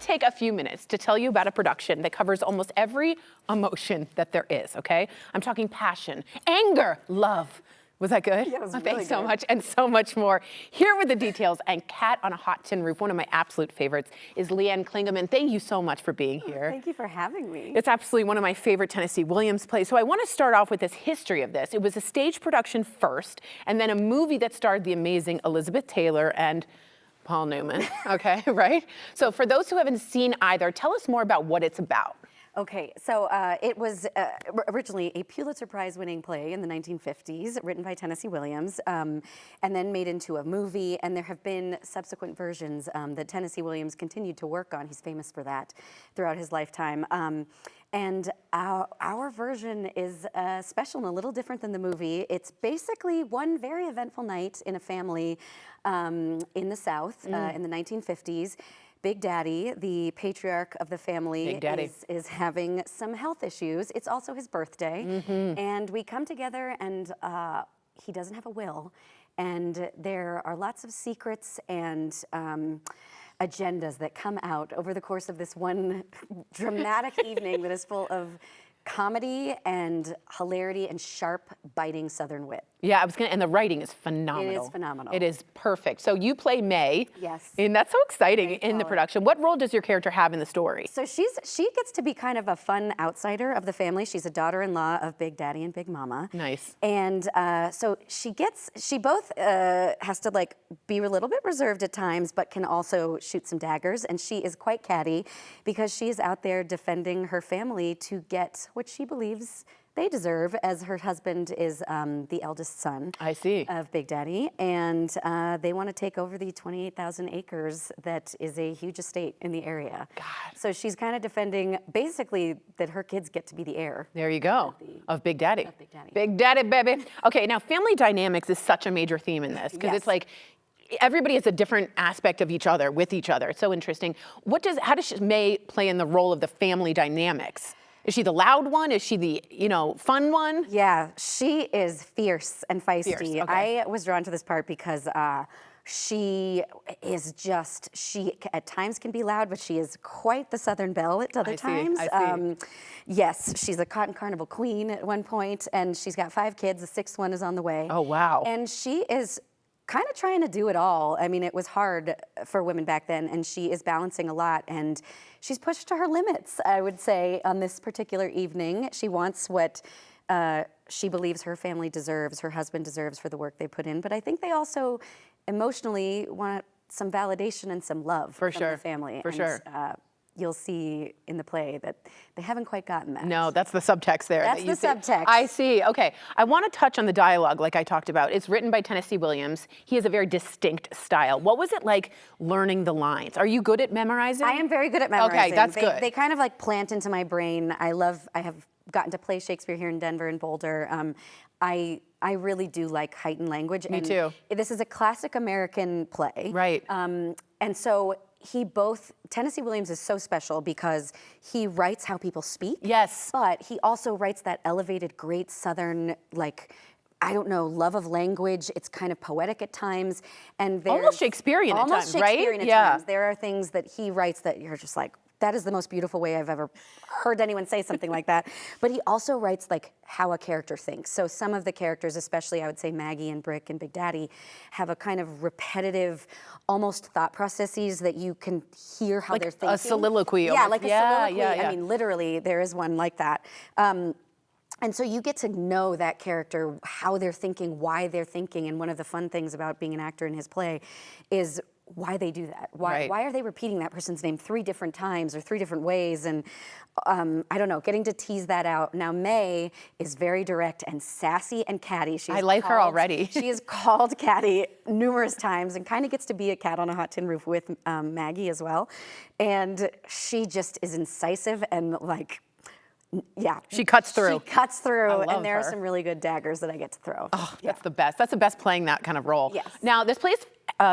Take a few minutes to tell you about a production that covers almost every emotion that there is, okay? I'm talking passion, anger, love. Was that good? Yeah, it was really Thanks so good. much, and so much more. Here with the details, and Cat on a Hot Tin Roof, one of my absolute favorites, is Lenne Klingaman. Thank you so much for being here. Thank you for having me. It's absolutely one of my favorite Tennessee Williams plays. So I want to start off with this history of this. It was a stage production first, and then a movie that starred the amazing Elizabeth Taylor and Paul Newman, okay, right? So for those who haven't seen either, tell us more about what it's about. Okay, so it was originally a Pulitzer Prize-winning play in the 1950s, written by Tennessee Williams, and then made into a movie. And there have been subsequent versions that Tennessee Williams continued to work on. He's famous for that throughout his lifetime. And our version is special and a little different than the movie. It's basically one very eventful night in a family in the South in the 1950s. Big Daddy, the patriarch of the family, is having some health issues. It's also his birthday. And we come together, and he doesn't have a will. And there are lots of secrets and agendas that come out over the course of this one dramatic evening that is full of comedy and hilarity and sharp, biting Southern wit. Yeah, and the writing is phenomenal. It is phenomenal. It is perfect. So you play May. Yes. And that's so exciting in the production. What role does your character have in the story? So she gets to be kind of a fun outsider of the family. She's a daughter-in-law of Big Daddy and Big Mama. Nice. And so she both has to like be a little bit reserved at times, but can also shoot some daggers. And she is quite catty because she is out there defending her family to get what she believes they deserve, as her husband is the eldest son of Big Daddy, and they want to take over the 28,000 acres that is a huge estate in the area. God. So she's kind of defending basically that her kids get to be the heir. There you go, of Big Daddy. Of Big Daddy. Big Daddy, baby. Okay, now family dynamics is such a major theme in this, because it's like, everybody has a different aspect of each other, with each other. It's so interesting. How does May play in the role of the family dynamics? Is she the loud one? Is she the, fun one? Yeah, she is fierce and feisty. Fierce, okay. I was drawn to this part because she at times can be loud, but she is quite the Southern belle at other times. I see. Yes, she's a cotton carnival queen at one point, and she's got 5 kids. The 6th one is on the way. Oh, wow. And she is kind of trying to do it all. I mean, it was hard for women back then, and she is balancing a lot, and she's pushed to her limits, I would say, on this particular evening. She wants what she believes her family deserves, her husband deserves for the work they put in, but I think they also emotionally want some validation and some love from the family. For sure. You'll see in the play that they haven't quite gotten that. No, that's the subtext there. That's the subtext. I see. Okay. I want to touch on the dialogue like I talked about. It's written by Tennessee Williams. He has a very distinct style. What was it like learning the lines? Are you good at memorizing? I am very good at memorizing. Okay, that's good. They kind of like plant into my brain. I have gotten to play Shakespeare here in Denver and Boulder. I really do like heightened language. Me too. This is a classic American play. Right. And so Tennessee Williams is so special because he writes how people speak. Yes. But he also writes that elevated, great Southern, love of language. It's kind of poetic at times. And almost Shakespearean at times, right? Almost Shakespearean at times. There are things that he writes that you're just like, that is the most beautiful way I've ever heard anyone say something like that. But he also writes like how a character thinks. So some of the characters, especially I would say Maggie and Brick and Big Daddy, have a kind of repetitive, almost thought processes that you can hear how they're thinking. A soliloquy. Yeah, almost. like a soliloquy. Yeah. I mean, literally, there is one like that. And so you get to know that character, how they're thinking, why they're thinking. And one of the fun things about being an actor in his play is why they do that. Why are they repeating that person's name 3 different times or 3 different ways? And I don't know, getting to tease that out. Now, May is very direct and sassy and catty. I like her already. She is called catty numerous times and kind of gets to be a cat on a hot tin roof with Maggie as well. And she just is incisive and like, yeah. She cuts through. She cuts through, and there are some really good daggers that I get to throw. Oh, that's the best. That's the best playing that kind of role. Yes. Now, this play is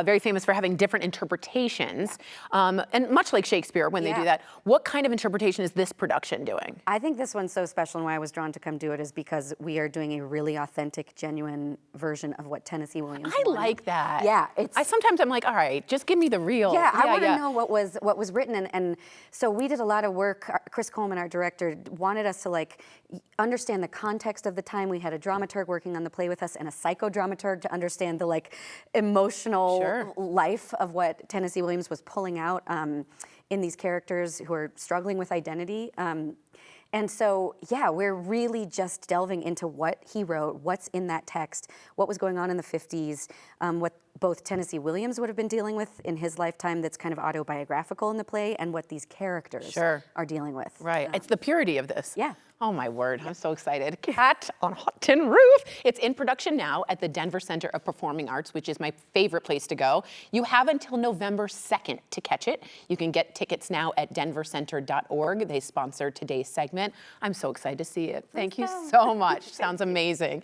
very famous for having different interpretations, and much like Shakespeare when they do that. What kind of interpretation is this production doing? I think this one's so special, and why I was drawn to come do it is because we are doing a really authentic, genuine version of what Tennessee Williams wanted. Like that. Yeah, sometimes I'm like, all right, just give me the real. Yeah, I want to know what was written, and so we did a lot of work. Chris Coleman, our director, wanted us to like understand the context of the time. We had a dramaturg working on the play with us and a psychodramaturg to understand the like emotional life of what Tennessee Williams was pulling out in these characters who are struggling with identity. And so, yeah, we're really just delving into what he wrote, what's in that text, what was going on in the 50s, what both Tennessee Williams would have been dealing with in his lifetime that's kind of autobiographical in the play, and what these characters are dealing with. Right, it's the purity of this. Yeah. Oh my word, I'm so excited. Cat on Hot Tin Roof. It's in production now at the Denver Center of Performing Arts, which is my favorite place to go. You have until November 2nd to catch it. You can get tickets now at denvercenter.org. They sponsor today's segment. I'm so excited to see it. Thank you so much. Sounds amazing.